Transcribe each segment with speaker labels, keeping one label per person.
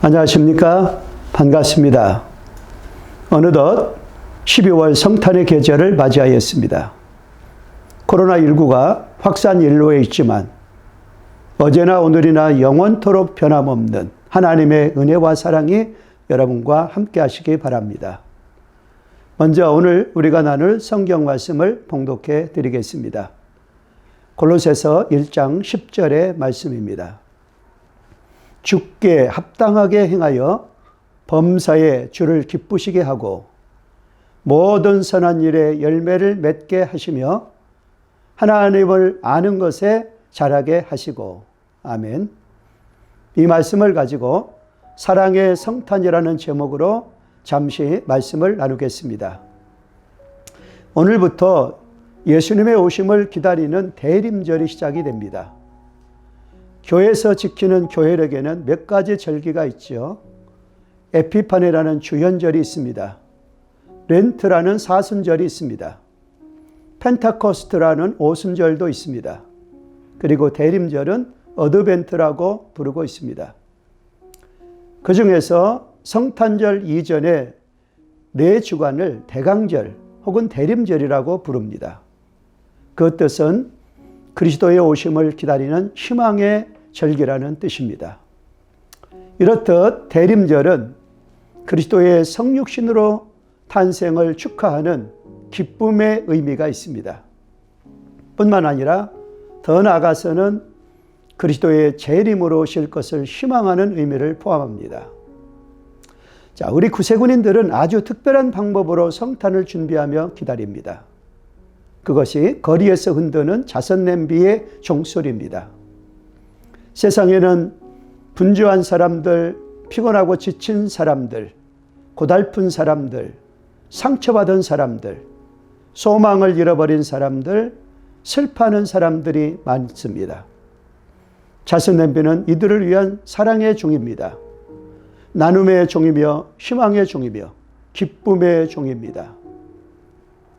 Speaker 1: 안녕하십니까? 반갑습니다. 어느덧 12월 성탄의 계절을 맞이하였습니다. 코로나19가 확산 일로에 있지만 어제나 오늘이나 영원토록 변함없는 하나님의 은혜와 사랑이 여러분과 함께 하시기 바랍니다. 먼저 오늘 우리가 나눌 성경 말씀을 봉독해 드리겠습니다. 골로새서 1장 10절의 말씀입니다. 주께 합당하게 행하여 범사에 주를 기쁘시게 하고 모든 선한 일에 열매를 맺게 하시며 하나님을 아는 것에 자라게 하시고. 아멘. 이 말씀을 가지고 사랑의 성탄이라는 제목으로 잠시 말씀을 나누겠습니다. 오늘부터 예수님의 오심을 기다리는 대림절이 시작이 됩니다. 교회에서 지키는 교회력에는 몇 가지 절기가 있죠. 에피파네라는 주현절이 있습니다. 렌트라는 사순절이 있습니다. 펜타코스트라는 오순절도 있습니다. 그리고 대림절은 어드벤트라고 부르고 있습니다. 그 중에서 성탄절 이전에 4주간을 대강절 혹은 대림절이라고 부릅니다. 그 뜻은 그리스도의 오심을 기다리는 희망의 절기라는 뜻입니다. 이렇듯 대림절은 그리스도의 성육신으로 탄생을 축하하는 기쁨의 의미가 있습니다. 뿐만 아니라 더 나아가서는 그리스도의 재림으로 오실 것을 희망하는 의미를 포함합니다. 자, 우리 구세군인들은 아주 특별한 방법으로 성탄을 준비하며 기다립니다. 그것이 거리에서 흔드는 자선냄비의 종소리입니다. 세상에는 분주한 사람들, 피곤하고 지친 사람들, 고달픈 사람들, 상처받은 사람들, 소망을 잃어버린 사람들, 슬퍼하는 사람들이 많습니다. 자선냄비는 이들을 위한 사랑의 종입니다. 나눔의 종이며 희망의 종이며 기쁨의 종입니다.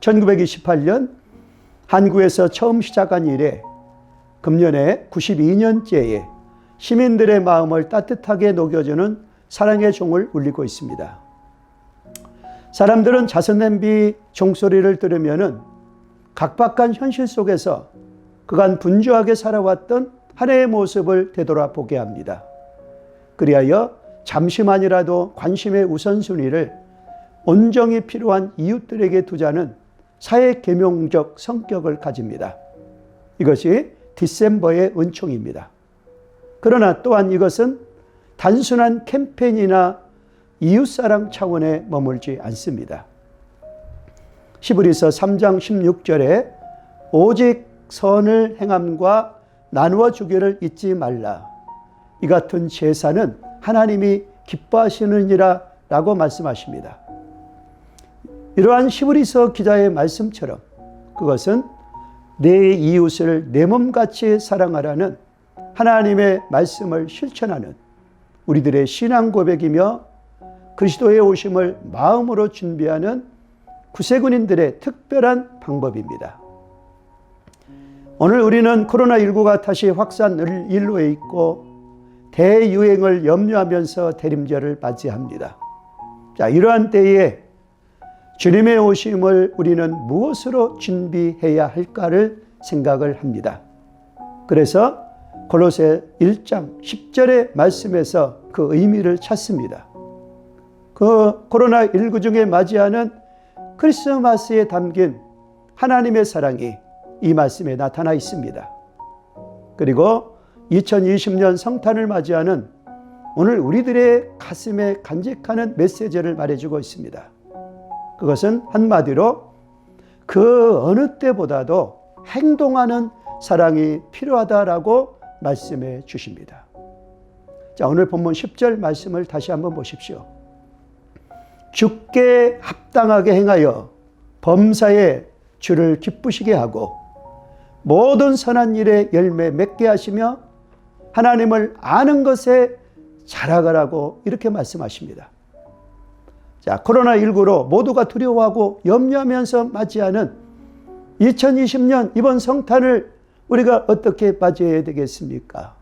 Speaker 1: 1928년 한국에서 처음 시작한 이래 금년에 92년째에 시민들의 마음을 따뜻하게 녹여주는 사랑의 종을 울리고 있습니다. 사람들은 자선냄비 종소리를 들으면 각박한 현실 속에서 그간 분주하게 살아왔던 한 해의 모습을 되돌아보게 합니다. 그리하여 잠시만이라도 관심의 우선순위를 온정이 필요한 이웃들에게 두자는 사회 계명적 성격을 가집니다. 이것이 디셈버의 은총입니다. 그러나 또한 이것은 단순한 캠페인이나 이웃사랑 차원에 머물지 않습니다. 히브리서 3장 16절에 오직 선을 행함과 나누어 주기를 잊지 말라. 이 같은 제사는 하나님이 기뻐하시느니라 라고 말씀하십니다. 이러한 히브리서 기자의 말씀처럼 그것은 내 이웃을 내 몸같이 사랑하라는 하나님의 말씀을 실천하는 우리들의 신앙 고백이며 그리스도의 오심을 마음으로 준비하는 구세군인들의 특별한 방법입니다. 오늘 우리는 코로나19가 다시 확산 일로에 있고 대유행을 염려하면서 대림절을 맞이합니다. 자, 이러한 때에 주님의 오심을 우리는 무엇으로 준비해야 할까를 생각을 합니다. 그래서 골로새 1장 10절의 말씀에서 그 의미를 찾습니다. 그 코로나19 중에 맞이하는 크리스마스에 담긴 하나님의 사랑이 이 말씀에 나타나 있습니다. 그리고 2020년 성탄을 맞이하는 오늘 우리들의 가슴에 간직하는 메시지를 말해주고 있습니다. 그것은 한마디로 그 어느 때보다도 행동하는 사랑이 필요하다라고 말씀해 주십니다. 자, 오늘 본문 10절 말씀을 다시 한번 보십시오. 주께 합당하게 행하여 범사에 주를 기쁘시게 하고 모든 선한 일에 열매 맺게 하시며 하나님을 아는 것에 자라가라고 이렇게 말씀하십니다. 자, 코로나19로 모두가 두려워하고 염려하면서 맞이하는 2020년 이번 성탄을 우리가 어떻게 맞이해야 되겠습니까?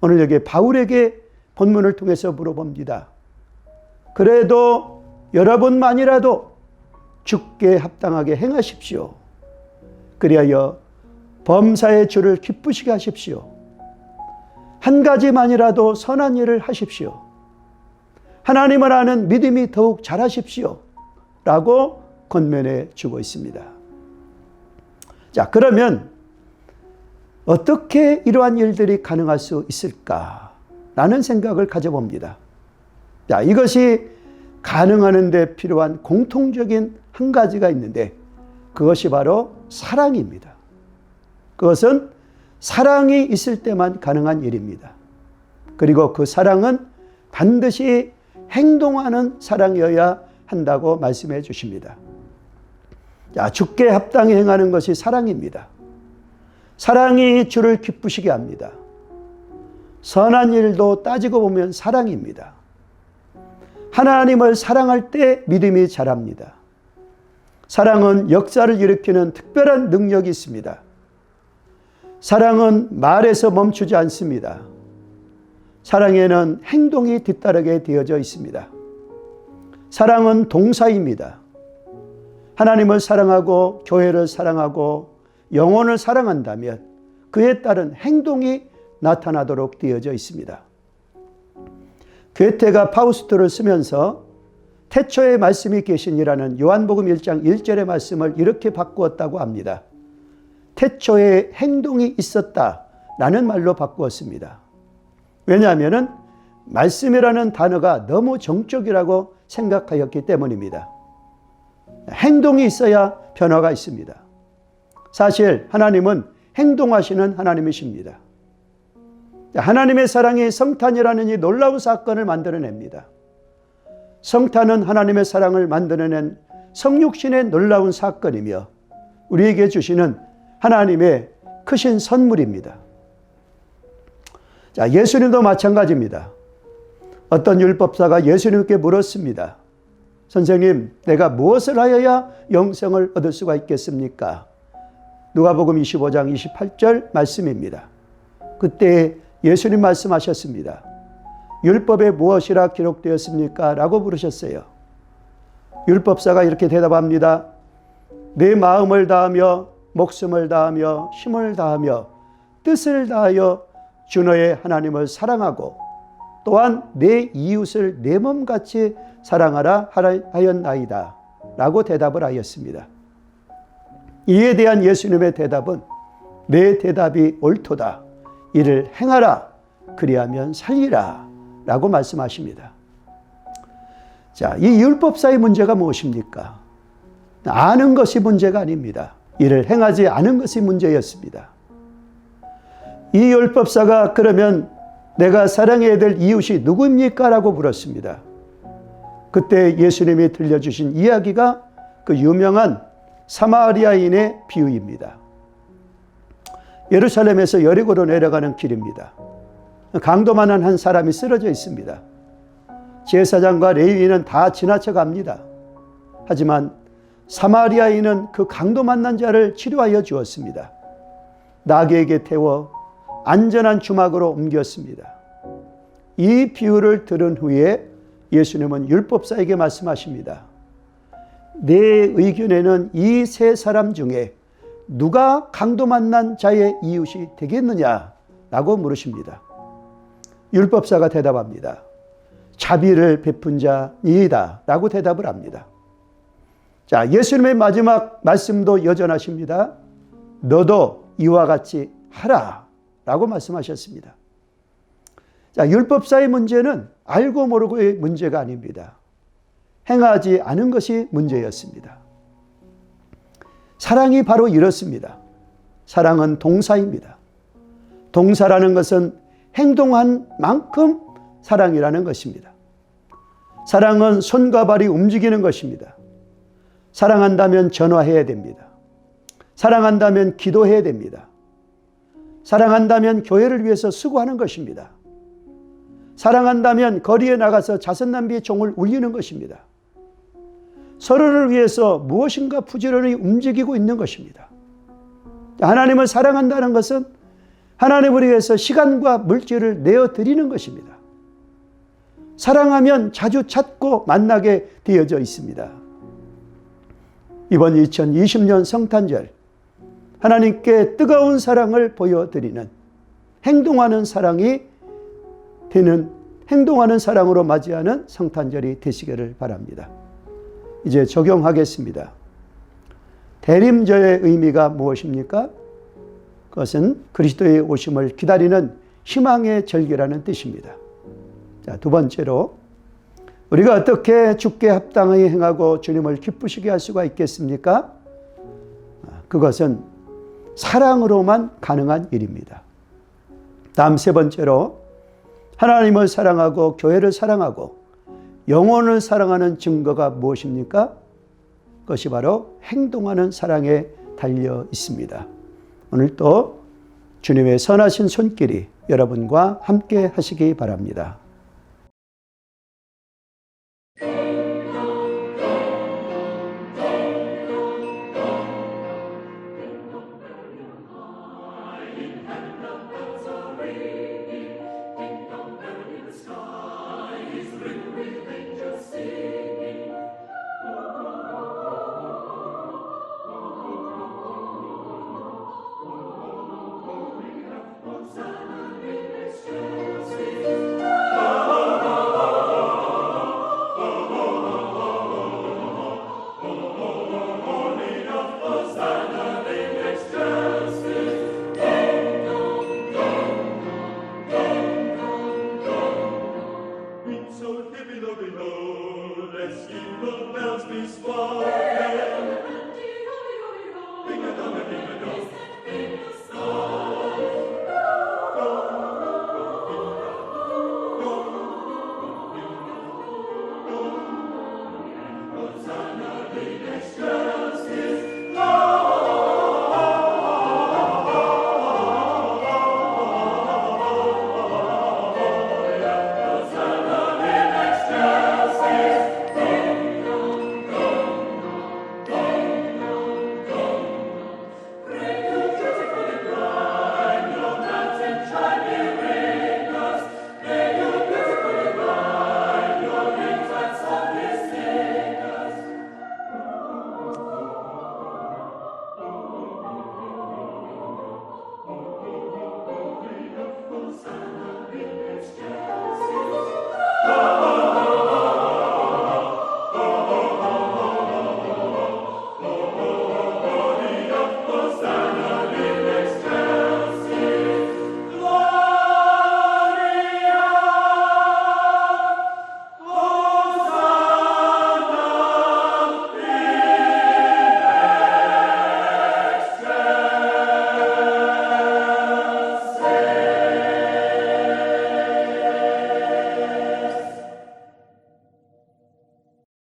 Speaker 1: 오늘 여기 바울에게 본문을 통해서 물어봅니다. 그래도 여러분만이라도 주께 합당하게 행하십시오. 그리하여 범사의 주를 기쁘시게 하십시오. 한 가지만이라도 선한 일을 하십시오. 하나님을 아는 믿음이 더욱 자라십시오. 라고 권면해 주고 있습니다. 자, 그러면 어떻게 이러한 일들이 가능할 수 있을까라는 생각을 가져봅니다. 자, 이것이 가능하는 데 필요한 공통적인 한 가지가 있는데 그것이 바로 사랑입니다. 그것은 사랑이 있을 때만 가능한 일입니다. 그리고 그 사랑은 반드시 행동하는 사랑이어야 한다고 말씀해 주십니다. 자, 주께 합당히 행하는 것이 사랑입니다. 사랑이 주를 기쁘시게 합니다. 선한 일도 따지고 보면 사랑입니다. 하나님을 사랑할 때 믿음이 자랍니다. 사랑은 역사를 일으키는 특별한 능력이 있습니다. 사랑은 말에서 멈추지 않습니다. 사랑에는 행동이 뒤따르게 되어져 있습니다. 사랑은 동사입니다. 하나님을 사랑하고 교회를 사랑하고 영혼을 사랑한다면 그에 따른 행동이 나타나도록 되어져 있습니다. 괴테가 파우스트를 쓰면서 태초에 말씀이 계시니라는 요한복음 1장 1절의 말씀을 이렇게 바꾸었다고 합니다. 태초에 행동이 있었다라는 말로 바꾸었습니다. 왜냐하면 말씀이라는 단어가 너무 정적이라고 생각하였기 때문입니다. 행동이 있어야 변화가 있습니다. 사실 하나님은 행동하시는 하나님이십니다. 하나님의 사랑이 성탄이라는 이 놀라운 사건을 만들어냅니다. 성탄은 하나님의 사랑을 만들어낸 성육신의 놀라운 사건이며 우리에게 주시는 하나님의 크신 선물입니다. 자, 예수님도 마찬가지입니다. 어떤 율법사가 예수님께 물었습니다. 선생님, 내가 무엇을 하여야 영생을 얻을 수가 있겠습니까? 누가복음 25장 28절 말씀입니다. 그때 예수님 말씀하셨습니다. 율법에 무엇이라 기록되었습니까? 라고 물으셨어요. 율법사가 이렇게 대답합니다. 내 마음을 다하며 목숨을 다하며 힘을 다하며 뜻을 다하여 주 너의 하나님을 사랑하고 또한 내 이웃을 내 몸같이 사랑하라 하였나이다 라고 대답을 하였습니다. 이에 대한 예수님의 대답은 내 대답이 옳도다. 이를 행하라. 그리하면 살리라. 라고 말씀하십니다. 자, 이 율법사의 문제가 무엇입니까? 아는 것이 문제가 아닙니다. 이를 행하지 않은 것이 문제였습니다. 이 율법사가 그러면 내가 사랑해야 될 이웃이 누구입니까? 라고 물었습니다. 그때 예수님이 들려주신 이야기가 그 유명한 사마리아인의 비유입니다. 예루살렘에서 여리고로 내려가는 길입니다. 강도만한 한 사람이 쓰러져 있습니다. 제사장과 레위인은 다 지나쳐 갑니다. 하지만 사마리아인은 그 강도 만난 자를 치료하여 주었습니다. 나귀에게 태워 안전한 주막으로 옮겼습니다. 이 비유를 들은 후에 예수님은 율법사에게 말씀하십니다. 내 의견에는 이 세 사람 중에 누가 강도 만난 자의 이웃이 되겠느냐라고 물으십니다. 율법사가 대답합니다. 자비를 베푼 자이다 라고 대답을 합니다. 자, 예수님의 마지막 말씀도 여전하십니다. 너도 이와 같이 하라 라고 말씀하셨습니다. 자, 율법사의 문제는 알고 모르고의 문제가 아닙니다. 행하지 않은 것이 문제였습니다. 사랑이 바로 이렇습니다. 사랑은 동사입니다. 동사라는 것은 행동한 만큼 사랑이라는 것입니다. 사랑은 손과 발이 움직이는 것입니다. 사랑한다면 전화해야 됩니다. 사랑한다면 기도해야 됩니다. 사랑한다면 교회를 위해서 수고하는 것입니다. 사랑한다면 거리에 나가서 자선남비의 종을 울리는 것입니다. 서로를 위해서 무엇인가 부지런히 움직이고 있는 것입니다. 하나님을 사랑한다는 것은 하나님을 위해서 시간과 물질을 내어드리는 것입니다. 사랑하면 자주 찾고 만나게 되어져 있습니다. 이번 2020년 성탄절, 하나님께 뜨거운 사랑을 보여드리는 행동하는 사랑이 되는, 행동하는 사랑으로 맞이하는 성탄절이 되시기를 바랍니다. 이제 적용하겠습니다. 대림절의 의미가 무엇입니까? 그것은 그리스도의 오심을 기다리는 희망의 절기라는 뜻입니다. 자, 두 번째로, 우리가 어떻게 주께 합당하게 행하고 주님을 기쁘시게 할 수가 있겠습니까? 그것은 사랑으로만 가능한 일입니다. 다음 세 번째로, 하나님을 사랑하고 교회를 사랑하고 영혼을 사랑하는 증거가 무엇입니까? 그것이 바로 행동하는 사랑에 달려 있습니다. 오늘 또 주님의 선하신 손길이 여러분과 함께 하시기 바랍니다.